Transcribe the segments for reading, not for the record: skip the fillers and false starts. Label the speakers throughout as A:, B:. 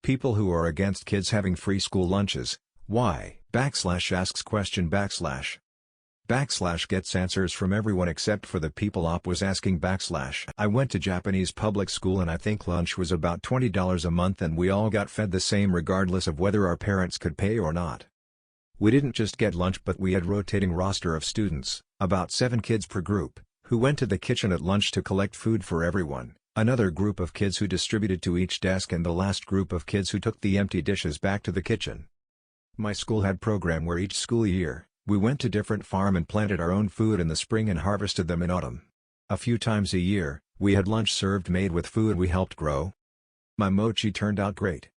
A: People who are against kids having free school lunches. Why? /asks question /. Gets answers from everyone except for the people op was asking /. I went to Japanese public school and I think lunch was about $20 a month and we all got fed the same regardless of whether our parents could pay or not. We didn't just get lunch but we had rotating roster of students, about 7 kids per group, who went to the kitchen at lunch to collect food for everyone, another group of kids who distributed to each desk and the last group of kids who took the empty dishes back to the kitchen. My school had program where each school year, we went to different farm and planted our own food in the spring and harvested them in autumn. A few times a year, we had lunch served made with food we helped grow. My mochi turned out great.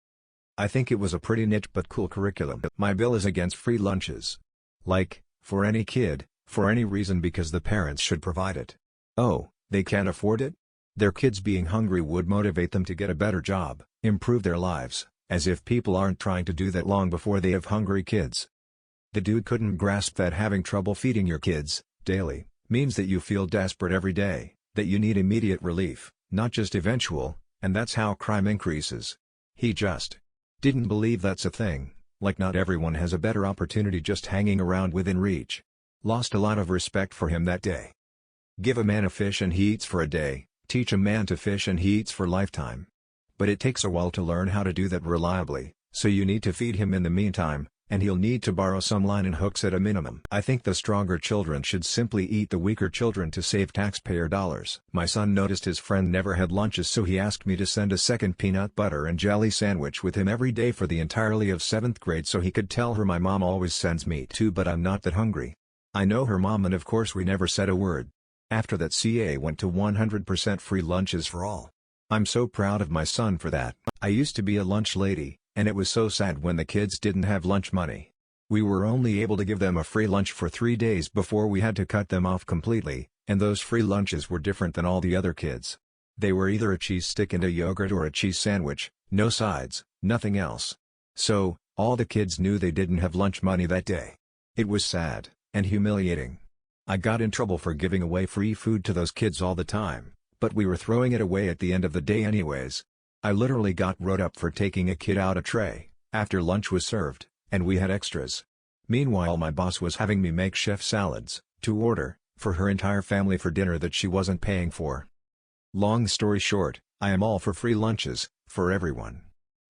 A: I think it was a pretty niche but cool curriculum. My bill is against free lunches. Like, for any kid, for any reason because the parents should provide it. Oh, they can't afford it? Their kids being hungry would motivate them to get a better job, improve their lives, as if people aren't trying to do that long before they have hungry kids. The dude couldn't grasp that having trouble feeding your kids, daily, means that you feel desperate every day, that you need immediate relief, not just eventual, and that's how crime increases. He just didn't believe that's a thing, like not everyone has a better opportunity just hanging around within reach. Lost a lot of respect for him that day. Give a man a fish and he eats for a day, teach a man to fish and he eats for lifetime. But it takes a while to learn how to do that reliably, so you need to feed him in the meantime, and he'll need to borrow some line and hooks at a minimum. I think the stronger children should simply eat the weaker children to save taxpayer dollars. My son noticed his friend never had lunches so he asked me to send a second peanut butter and jelly sandwich with him every day for the entirety of 7th grade so he could tell her my mom always sends me too but I'm not that hungry. I know her mom and of course we never said a word. After that CA went to 100% free lunches for all. I'm so proud of my son for that. I used to be a lunch lady, and it was so sad when the kids didn't have lunch money. We were only able to give them a free lunch for 3 days before we had to cut them off completely, and those free lunches were different than all the other kids. They were either a cheese stick and a yogurt or a cheese sandwich, no sides, nothing else. So, all the kids knew they didn't have lunch money that day. It was sad, and humiliating. I got in trouble for giving away free food to those kids all the time, but we were throwing it away at the end of the day anyways. I literally got wrote up for taking a kid out a tray, after lunch was served, and we had extras. Meanwhile my boss was having me make chef salads, to order, for her entire family for dinner that she wasn't paying for. Long story short, I am all for free lunches, for everyone.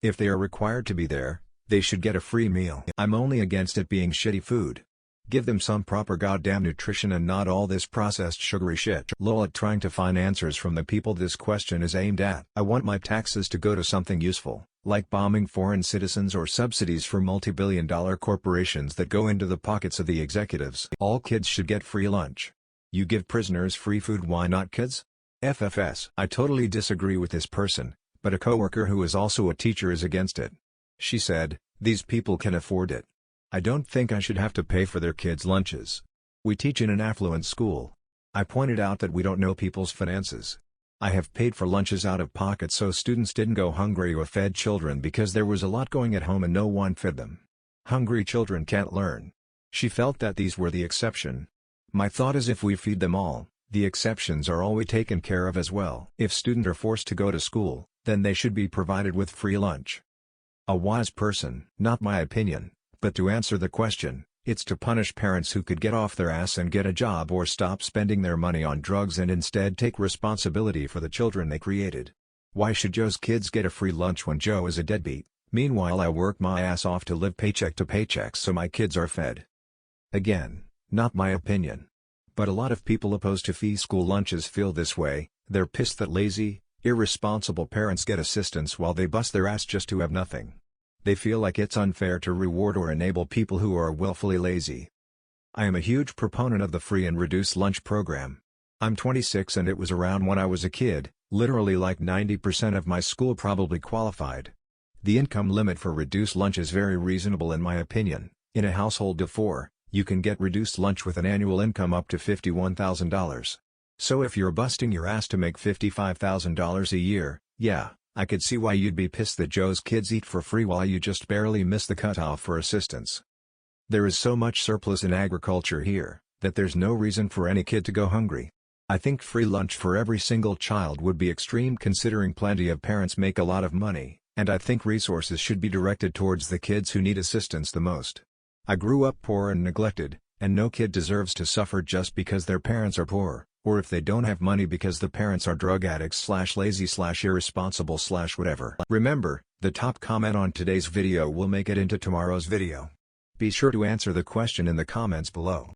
A: If they are required to be there, they should get a free meal. I'm only against it being shitty food. Give them some proper goddamn nutrition and not all this processed sugary shit. Lol at trying to find answers from the people this question is aimed at. I want my taxes to go to something useful, like bombing foreign citizens or subsidies for multi-billion-dollar corporations that go into the pockets of the executives. All kids should get free lunch. You give prisoners free food, why not kids? FFS. I totally disagree with this person, but a coworker who is also a teacher is against it. She said, these people can afford it. I don't think I should have to pay for their kids' lunches. We teach in an affluent school. I pointed out that we don't know people's finances. I have paid for lunches out of pocket so students didn't go hungry or fed children because there was a lot going at home and no one fed them. Hungry children can't learn. She felt that these were the exception. My thought is if we feed them all, the exceptions are always taken care of as well. If students are forced to go to school, then they should be provided with free lunch. A wise person. Not my opinion. But to answer the question, it's to punish parents who could get off their ass and get a job or stop spending their money on drugs and instead take responsibility for the children they created. Why should Joe's kids get a free lunch when Joe is a deadbeat? Meanwhile I work my ass off to live paycheck to paycheck so my kids are fed. Again, not my opinion. But a lot of people opposed to free school lunches feel this way. They're pissed that lazy, irresponsible parents get assistance while they bust their ass just to have nothing. They feel like it's unfair to reward or enable people who are willfully lazy. I am a huge proponent of the free and reduced lunch program. I'm 26 and it was around when I was a kid, literally like 90% of my school probably qualified. The income limit for reduced lunch is very reasonable in my opinion. In a household of 4, you can get reduced lunch with an annual income up to $51,000. So if you're busting your ass to make $55,000 a year, yeah, I could see why you'd be pissed that Joe's kids eat for free while you just barely miss the cutoff for assistance. There is so much surplus in agriculture here, that there's no reason for any kid to go hungry. I think free lunch for every single child would be extreme considering plenty of parents make a lot of money, And I think resources should be directed towards the kids who need assistance the most. I grew up poor and neglected, and no kid deserves to suffer just because their parents are poor, or if they don't have money because the parents are drug addicts / lazy / irresponsible / whatever. Remember, the top comment on today's video will make it into tomorrow's video. Be sure to answer the question in the comments below.